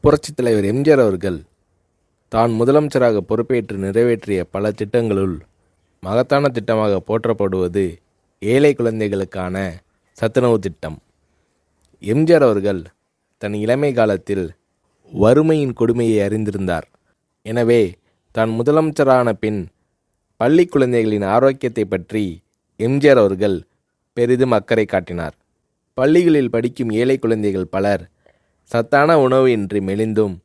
புரட்சித் தலைவர் எம்ஜிஆர் அவர்கள் தான் முதலமைச்சராக பொறுப்பேற்று நிறைவேற்றிய பல திட்டங்களுள் மகத்தான திட்டமாக போற்றப்படுவது ஏழை குழந்தைகளுக்கான சத்துணவு திட்டம். எம்ஜிஆர் அவர்கள் தன் இளமை காலத்தில் வறுமையின் கொடுமையை அறிந்திருந்தார். எனவே தான் முதலமைச்சரான பின் பள்ளி குழந்தைகளின் ஆரோக்கியத்தை பற்றி எம்ஜிஆர் அவர்கள் பெரிதும் அக்கறை காட்டினார். பள்ளிகளில் படிக்கும் ஏழை குழந்தைகள் பலர் சத்தான உணவு இன்றி மெலிந்தும்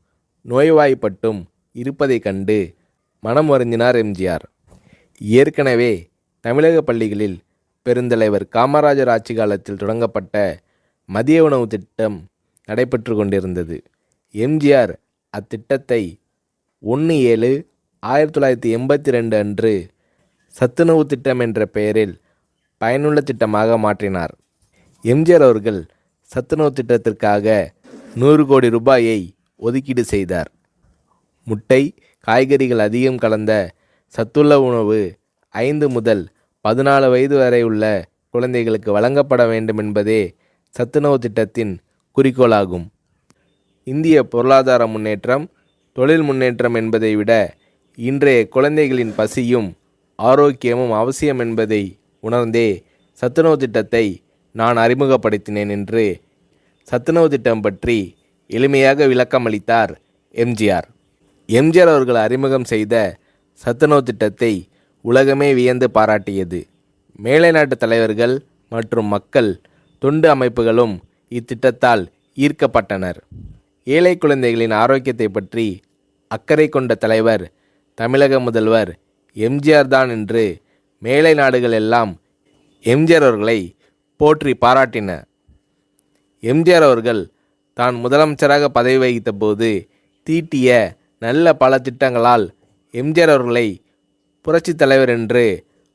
நோய்வாய்ப்பட்டும் இருப்பதைக் கண்டு மனம் வருந்தினார் எம்ஜிஆர். ஏற்கனவே தமிழக பள்ளிகளில் பெருந்தலைவர் காமராஜர் ஆட்சி காலத்தில் தொடங்கப்பட்ட மதிய உணவு திட்டம் நடைபெற்று கொண்டிருந்தது. எம்ஜிஆர் அத்திட்டத்தை 1/7/1982 அன்று சத்துணவு திட்டம் என்ற பெயரில் பயனுள்ள திட்டமாக மாற்றினார். எம்ஜிஆர் அவர்கள் சத்துணவு திட்டத்திற்காக 100 கோடி ரூபாயை ஒதுக்கீடு செய்தார். முட்டை, காய்கறிகள் அதிகம் கலந்த சத்துள்ள உணவு 5 முதல் 14 வயது வரை உள்ள குழந்தைகளுக்கு வழங்கப்பட வேண்டும் என்பதே சத்துணவு திட்டத்தின் குறிக்கோளாகும். இந்திய பொருளாதார முன்னேற்றம், தொழில் முன்னேற்றம் என்பதை விட இன்றைய குழந்தைகளின் பசியும் ஆரோக்கியமும் அவசியம் என்பதை உணர்ந்தே சத்துணவு திட்டத்தை நான் அறிமுகப்படுத்தினேன் என்று சத்துணவு திட்டம் பற்றி எளிமையாக விளக்கமளித்தார் எம்ஜிஆர். எம்ஜிஆர் அவர்கள் அறிமுகம் செய்த சத்துணவு திட்டத்தை உலகமே வியந்து பாராட்டியது. மேலை நாட்டு தலைவர்கள் மற்றும் மக்கள் தொண்டு அமைப்புகளும் இத்திட்டத்தால் ஈர்க்கப்பட்டனர். ஏழை குழந்தைகளின் ஆரோக்கியத்தை பற்றி அக்கறை கொண்ட தலைவர் தமிழக முதல்வர் எம்ஜிஆர் தான் என்று மேலை நாடுகள் எல்லாம் எம்ஜிஆர் அவர்களை போற்றி பாராட்டின. எம்ஜிஆர் அவர்கள் தான் முதலமைச்சராக பதவி வகித்த போது தீட்டிய நல்ல பல திட்டங்களால் எம்ஜிஆர் அவர்களை புரட்சித் தலைவர் என்று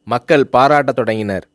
மக்கள் பாராட்டத் தொடங்கினர்.